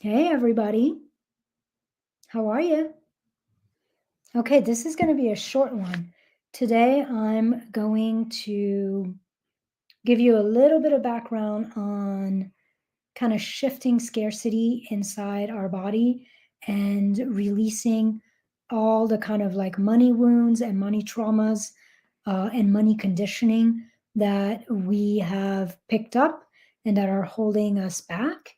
Hey, everybody. How are you? Okay, this is going to be a short one. Today, I'm going to give you a little bit of background on kind of shifting scarcity inside our body and releasing all the kind of like money wounds and money traumas and money conditioning that we have picked up and that are holding us back.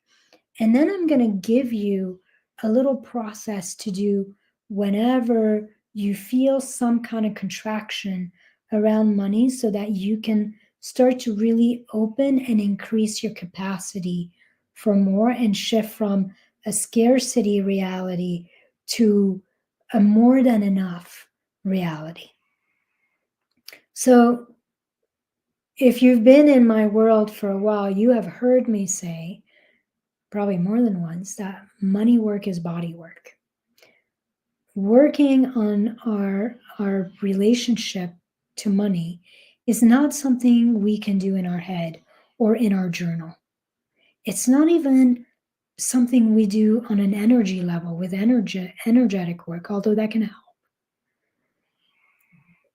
And then I'm going to give you a little process to do whenever you feel some kind of contraction around money so that you can start to really open and increase your capacity for more and shift from a scarcity reality to a more than enough reality. So, if you've been in my world for a while, you have heard me say, probably more than once, that money work is body work. Working on our relationship to money is not something we can do in our head or in our journal. It's not even something we do on an energy level with energetic work, although that can help.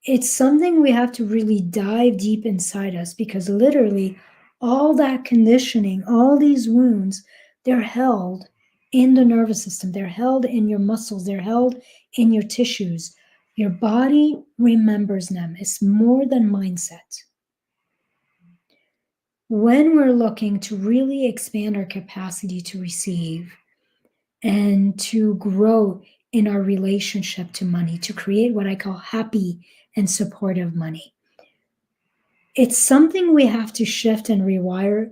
It's something we have to really dive deep inside us, because literally all that conditioning, all these wounds, they're held in the nervous system. They're held in your muscles. They're held in your tissues. Your body remembers them. It's more than mindset. When we're looking to really expand our capacity to receive and to grow in our relationship to money, to create what I call happy and supportive money, it's something we have to shift and rewire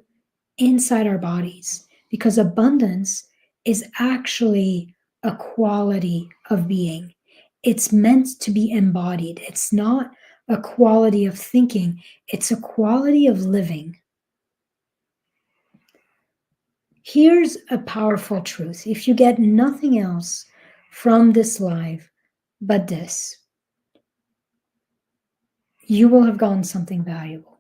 inside our bodies, because abundance is actually a quality of being. It's meant to be embodied. It's not a quality of thinking, it's a quality of living. Here's a powerful truth. If you get nothing else from this live but this, you will have gotten something valuable.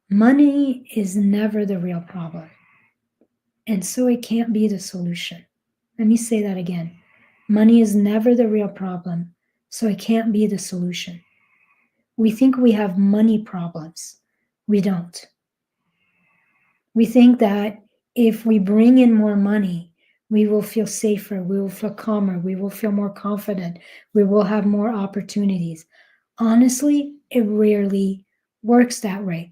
Money is never the real problem, and so it can't be the solution. Let me say that again. Money is never the real problem, so it can't be the solution. We think we have money problems. We don't. We think that if we bring in more money, we will feel safer, we will feel calmer, we will feel more confident, we will have more opportunities. Honestly, it rarely works that way.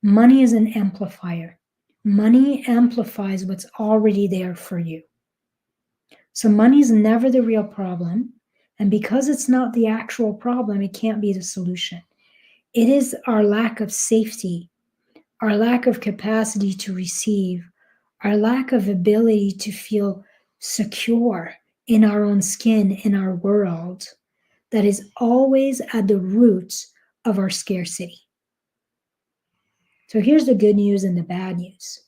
Money is an amplifier. Money amplifies what's already there for you. So money is never the real problem. And because it's not the actual problem, it can't be the solution. It is our lack of safety, our lack of capacity to receive, our lack of ability to feel secure in our own skin, in our world, that is always at the roots of our scarcity. So here's the good news and the bad news.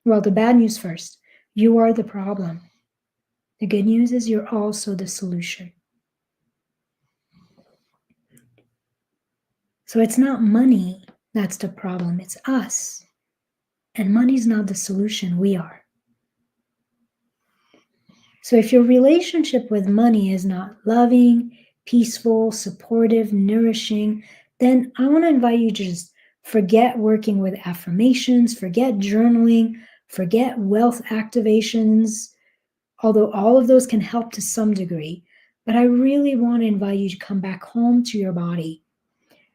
Well, the bad news first. You are the problem. The good news is you're also the solution. So it's not money that's the problem, it's us. And money's not the solution, we are. So if your relationship with money is not loving, peaceful, supportive, nourishing, then I want to invite you to just forget working with affirmations, forget journaling, forget wealth activations, although all of those can help to some degree. But I really want to invite you to come back home to your body,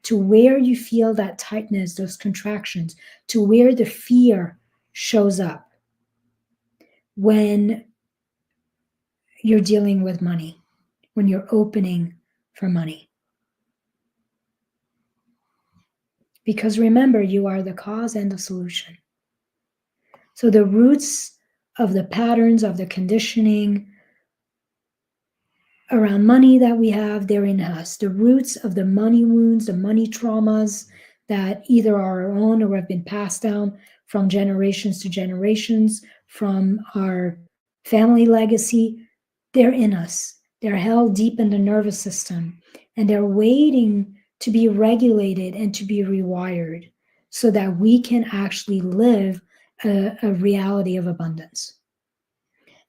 to where you feel that tightness, those contractions, to where the fear shows up when you're dealing with money, when you're opening for money. Because remember, you are the cause and the solution. So the roots of the patterns, of the conditioning around money that we have, they're in us. The roots of the money wounds, the money traumas that either are our own or have been passed down from generations to generations, from our family legacy, they're in us. They're held deep in the nervous system, and they're waiting to be regulated and to be rewired so that we can actually live a reality of abundance.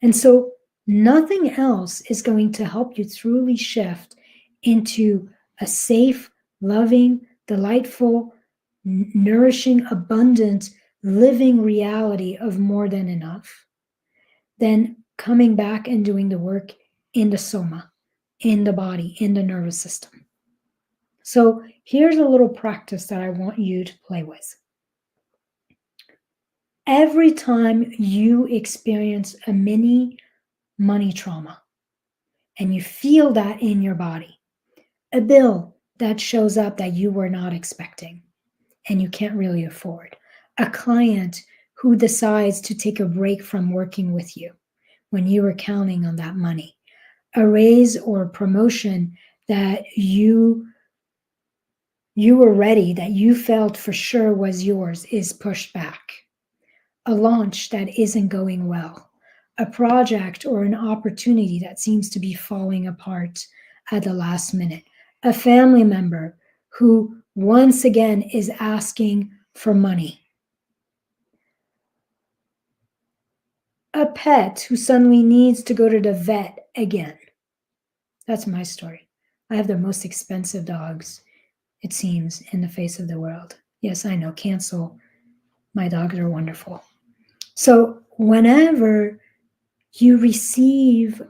And so nothing else is going to help you truly shift into a safe, loving, delightful, nourishing, abundant, living reality of more than enough than coming back and doing the work in the soma, in the body, in the nervous system. So here's a little practice that I want you to play with. Every time you experience a mini money trauma and you feel that in your body, a bill that shows up that you were not expecting and you can't really afford, a client who decides to take a break from working with you when you were counting on that money, a raise or promotion that you were ready, that you felt for sure was yours, is pushed back, a launch that isn't going well, a project or an opportunity that seems to be falling apart at the last minute, a family member who once again is asking for money, a pet who suddenly needs to go to the vet again. That's my story. I have the most expensive dogs, it seems, in the face of the world. Yes, I know, cancel. My dogs are wonderful. So whenever you receive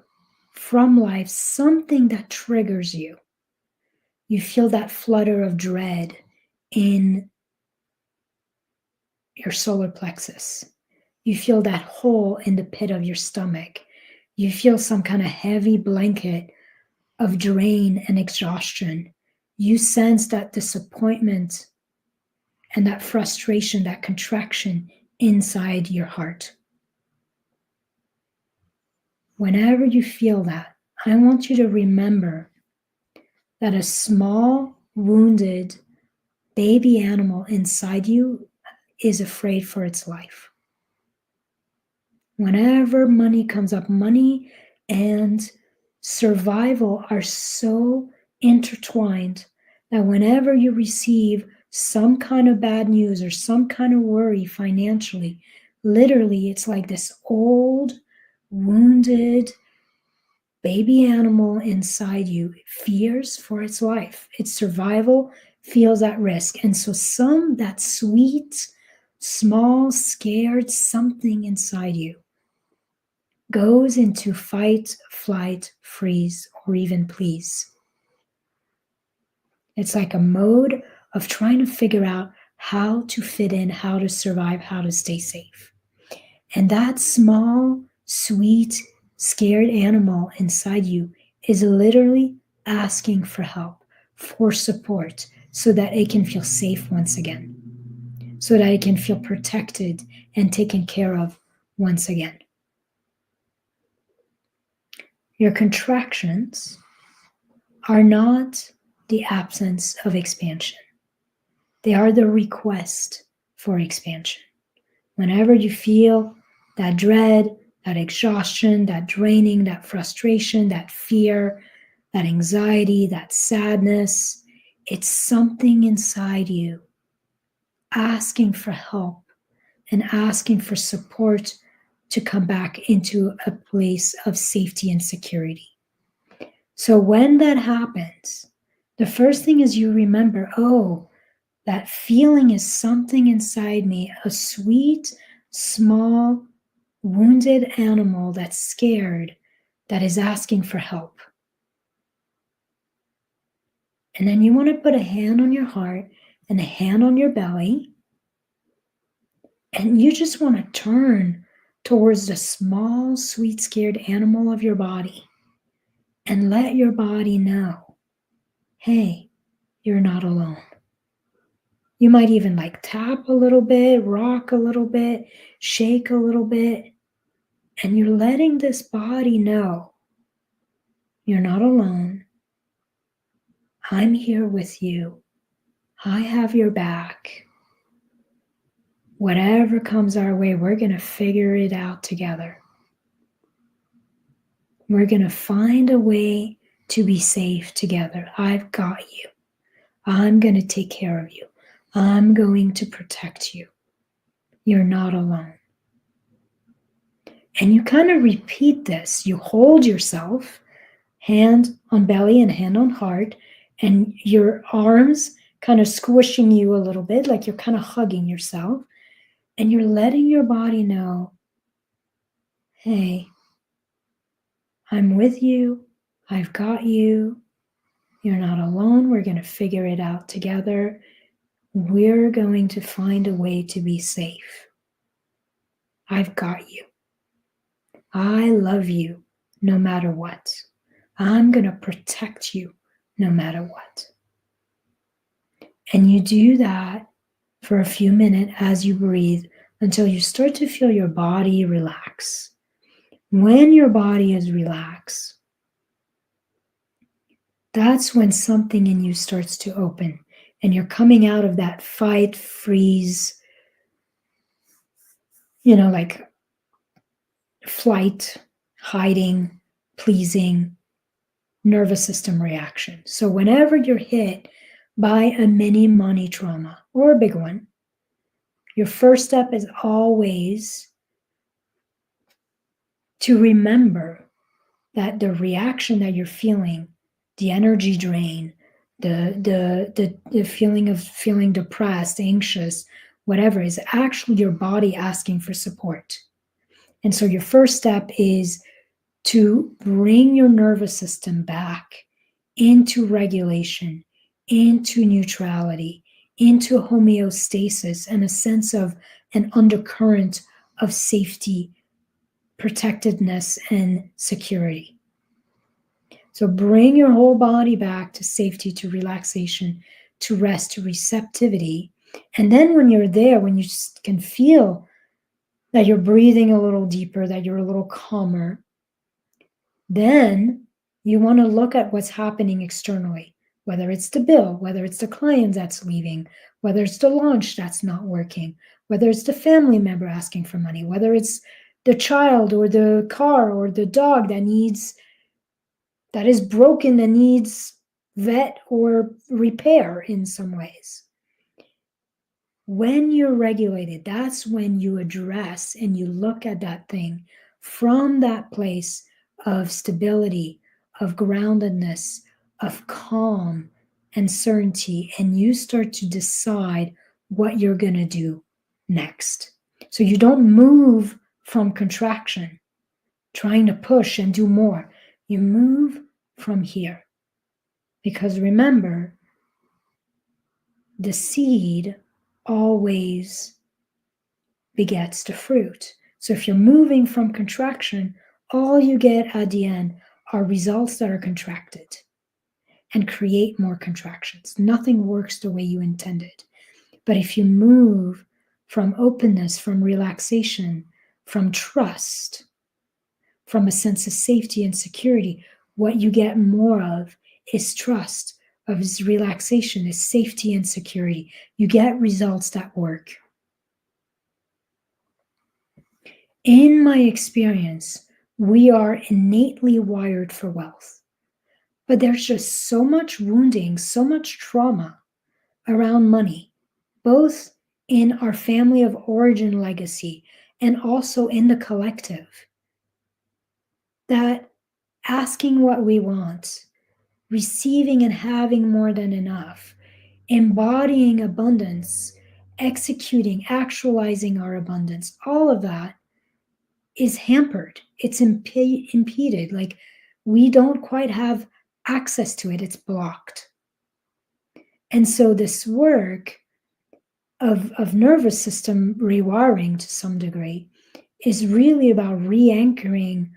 from life something that triggers you, you feel that flutter of dread in your solar plexus. You feel that hole in the pit of your stomach. You feel some kind of heavy blanket of drain and exhaustion. You sense that disappointment and that frustration, that contraction inside your heart. Whenever you feel that, I want you to remember that a small, wounded baby animal inside you is afraid for its life. Whenever money comes up, money and survival are so intertwined that whenever you receive some kind of bad news or some kind of worry financially, literally it's like this old, wounded baby animal inside you. It fears for its life. Its survival feels at risk. And so that sweet, small, scared something inside you goes into fight, flight, freeze, or even please. It's like a mode of trying to figure out how to fit in, how to survive, how to stay safe. And that small, sweet, scared animal inside you is literally asking for help, for support, so that it can feel safe once again, so that it can feel protected and taken care of once again. Your contractions are not the absence of expansion. They are the request for expansion. Whenever you feel that dread, that exhaustion, that draining, that frustration, that fear, that anxiety, that sadness, it's something inside you asking for help and asking for support to come back into a place of safety and security. So when that happens, the first thing is you remember, oh, that feeling is something inside me, a sweet, small, wounded animal that's scared, that is asking for help. And then you want to put a hand on your heart and a hand on your belly. And you just want to turn towards the small, sweet, scared animal of your body and let your body know, hey, you're not alone. You might even tap a little bit, rock a little bit, shake a little bit. And you're letting this body know you're not alone. I'm here with you. I have your back. Whatever comes our way, we're going to figure it out together. We're going to find a way to be safe together. I've got you. I'm going to take care of you. I'm going to protect you. You're not alone. And you kind of repeat this. You hold yourself, hand on belly and hand on heart, and your arms kind of squishing you a little bit, like you're kind of hugging yourself. And you're letting your body know, hey, I'm with you. I've got you. You're not alone. We're going to figure it out together. We're going to find a way to be safe. I've got you. I love you no matter what. I'm going to protect you no matter what. And you do that for a few minutes as you breathe until you start to feel your body relax. When your body is relaxed, that's when something in you starts to open and you're coming out of that fight, freeze, like flight, hiding, pleasing, nervous system reaction. So whenever you're hit by a mini money trauma or a big one, your first step is always to remember that the reaction that you're feeling, the energy drain, the feeling of feeling depressed, anxious, whatever, is actually your body asking for support. And so your first step is to bring your nervous system back into regulation, into neutrality, into homeostasis, and a sense of an undercurrent of safety, protectedness, and security. So bring your whole body back to safety, to relaxation, to rest, to receptivity. And then when you're there, when you can feel that you're breathing a little deeper, that you're a little calmer, then you want to look at what's happening externally, whether it's the bill, whether it's the client that's leaving, whether it's the launch that's not working, whether it's the family member asking for money, whether it's the child or the car or the dog that is broken and needs vet or repair in some ways. When you're regulated, that's when you address and you look at that thing from that place of stability, of groundedness, of calm and certainty, and you start to decide what you're going to do next. So you don't move from contraction, trying to push and do more. You move from here. Because remember, the seed always begets the fruit. So if you're moving from contraction, all you get at the end are results that are contracted and create more contractions. Nothing works the way you intended. But if you move from openness, from relaxation, from trust, from a sense of safety and security, what you get more of is trust, of is relaxation, is safety and security. You get results that work. In my experience, we are innately wired for wealth, but there's just so much wounding, so much trauma around money, both in our family of origin legacy and also in the collective, that asking what we want, receiving and having more than enough, embodying abundance, executing, actualizing our abundance, all of that is hampered. It's impeded. Like we don't quite have access to it. It's blocked. And so this work of nervous system rewiring to some degree is really about re-anchoring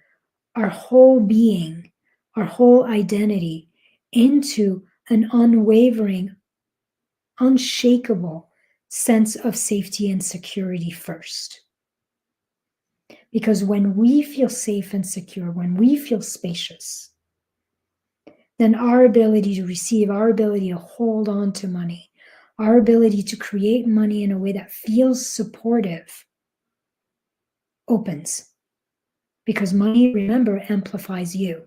our whole being, our whole identity into an unwavering, unshakable sense of safety and security first. Because when we feel safe and secure, when we feel spacious, then our ability to receive, our ability to hold on to money, our ability to create money in a way that feels supportive opens. Because money, remember, amplifies you.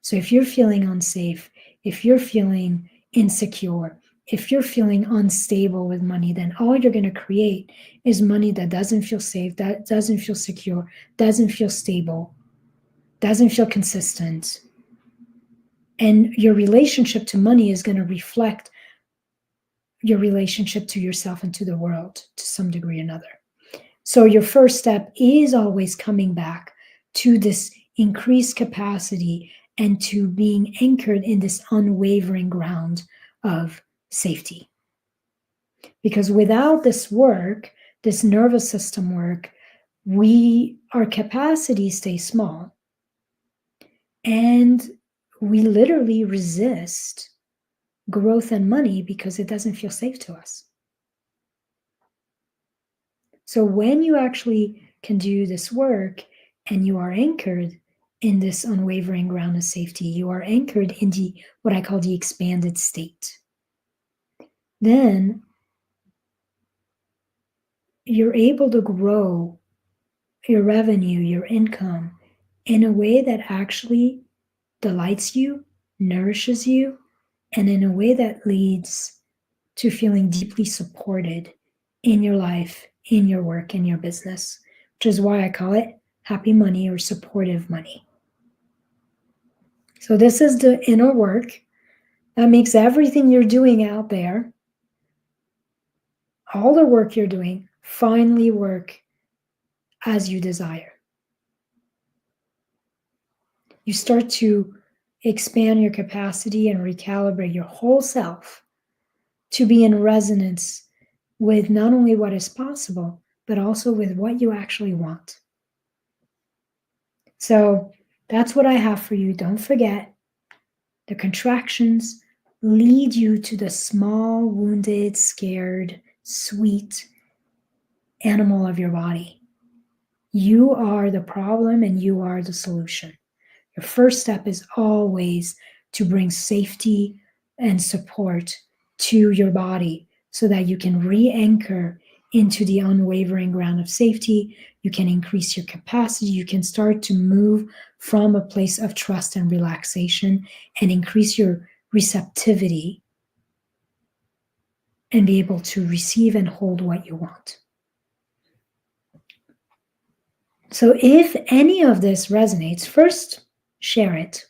So if you're feeling unsafe, if you're feeling insecure, if you're feeling unstable with money, then all you're going to create is money that doesn't feel safe, that doesn't feel secure, doesn't feel stable, doesn't feel consistent. And your relationship to money is going to reflect your relationship to yourself and to the world to some degree or another. So your first step is always coming back to this increased capacity and to being anchored in this unwavering ground of safety. Because without this work, this nervous system work, our capacity stays small. And we literally resist growth and money because it doesn't feel safe to us. So when you actually can do this work and you are anchored in this unwavering ground of safety, you are anchored in what I call the expanded state, then you're able to grow your revenue, your income in a way that actually delights you, nourishes you, and in a way that leads to feeling deeply supported in your life, in your work, in your business, which is why I call it happy money or supportive money. So this is the inner work that makes everything you're doing out there, all the work you're doing, finally work as you desire. You start to expand your capacity and recalibrate your whole self to be in resonance with not only what is possible, but also with what you actually want. So that's what I have for you. Don't forget, the contractions lead you to the small, wounded, scared, sweet animal of your body. You are the problem and you are the solution. Your first step is always to bring safety and support to your body so that you can re-anchor into the unwavering ground of safety. You can increase your capacity. You can start to move from a place of trust and relaxation and increase your receptivity and be able to receive and hold what you want. So if any of this resonates, first share it.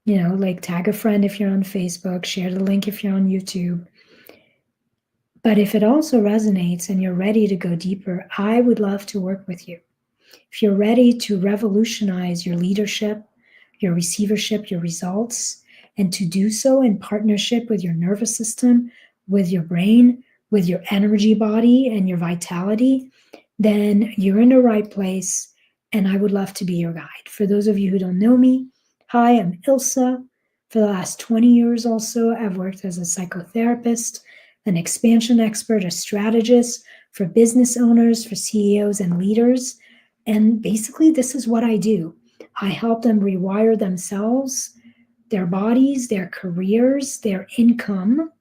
Like tag a friend if you're on Facebook, share the link if you're on YouTube. But if it also resonates and you're ready to go deeper, I would love to work with you. If you're ready to revolutionize your leadership, your receivership, your results, and to do so in partnership with your nervous system, with your brain, with your energy body and your vitality, then you're in the right place, and I would love to be your guide. For those of you who don't know me, hi, I'm Ilsa. For the last 20 years also, I've worked as a psychotherapist, an expansion expert, a strategist for business owners, for CEOs and leaders. And basically, this is what I do. I help them rewire themselves, their bodies, their careers, their income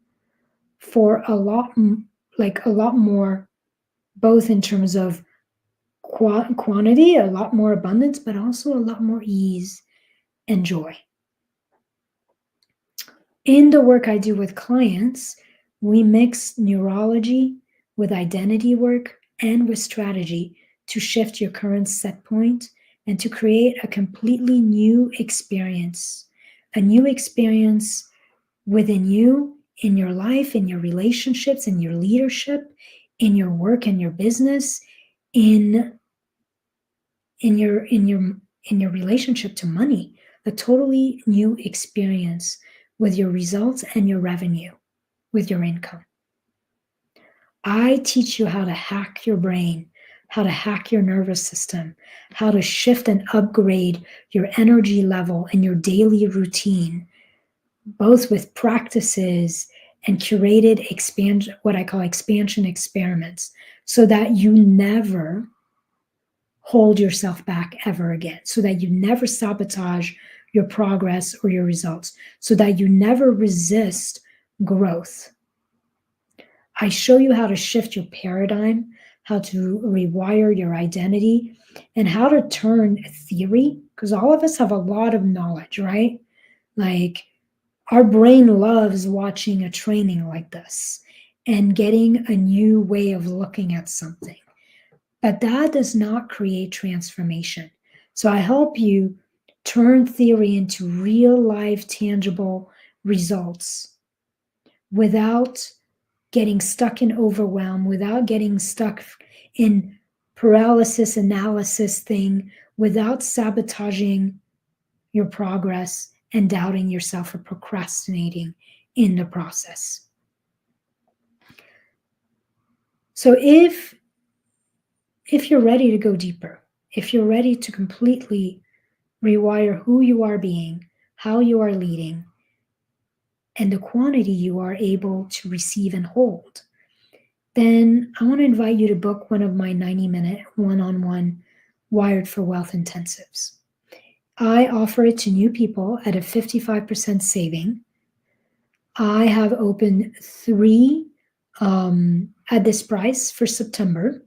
for a lot more, both in terms of quantity, a lot more abundance, but also a lot more ease and joy. In the work I do with clients, we mix neurology with identity work and with strategy to shift your current set point and to create a completely new experience, a new experience within you, in your life, in your relationships, in your leadership, in your work and your business, in your relationship to money, a totally new experience with your results and your revenue, with your income. I teach you how to hack your brain, how to hack your nervous system, how to shift and upgrade your energy level and your daily routine, both with practices and curated what I call expansion experiments, so that you never hold yourself back ever again, so that you never sabotage your progress or your results, so that you never resist growth. I show you how to shift your paradigm, how to rewire your identity, and how to turn theory, because all of us have a lot of knowledge, right? Like Our brain loves watching a training like this and getting a new way of looking at something. But that does not create transformation. So I help you turn theory into real life, tangible results without getting stuck in overwhelm, without getting stuck in paralysis analysis thing, without sabotaging your progress and doubting yourself or procrastinating in the process. So if you're ready to go deeper, if you're ready to completely rewire who you are being, how you are leading, and the quantity you are able to receive and hold, then I want to invite you to book one of my 90-minute one-on-one Wired for Wealth intensives. I offer it to new people at a 55% saving. I have opened 3 at this price for September.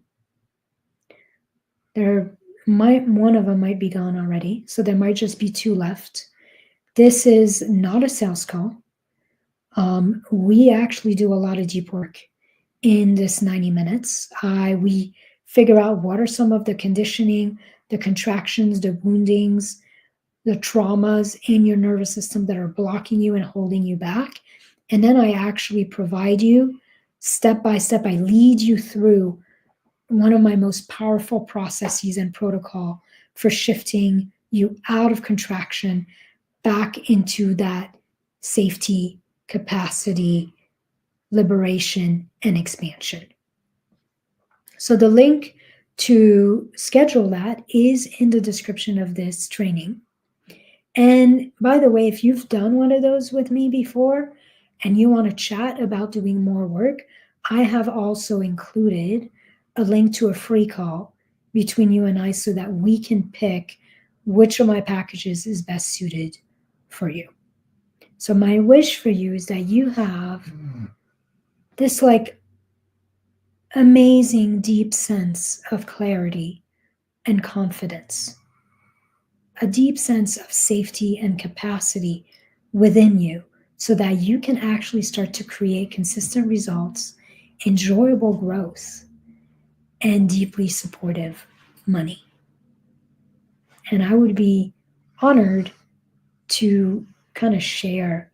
One of them might be gone already, so there might just be 2 left. This is not a sales call. We actually do a lot of deep work in this 90 minutes. We figure out what are some of the conditioning, the contractions, the woundings, the traumas in your nervous system that are blocking you and holding you back. And then I actually provide you step by step. I lead you through one of my most powerful processes and protocol for shifting you out of contraction back into that safety, capacity, liberation, and expansion. So the link to schedule that is in the description of this training. And by the way, if you've done one of those with me before and you want to chat about doing more work, I have also included a link to a free call between you and I so that we can pick which of my packages is best suited for you. So my wish for you is that you have this amazing deep sense of clarity and confidence, a deep sense of safety and capacity within you so that you can actually start to create consistent results, enjoyable growth, and deeply supportive money. And I would be honored to kind of share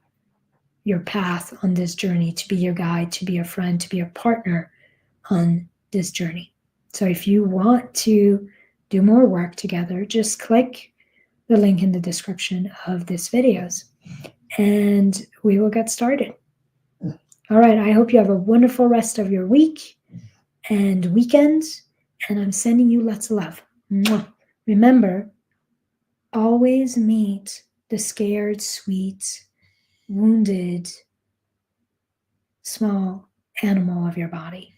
your path on this journey, to be your guide, to be your friend, to be a partner on this journey. So if you want to do more work together, just click the link in the description of this videos and we will get started. All right, I hope you have a wonderful rest of your week and weekend, and I'm sending you lots of love. Mwah. Remember, always meet the scared, sweet, wounded, small animal of your body.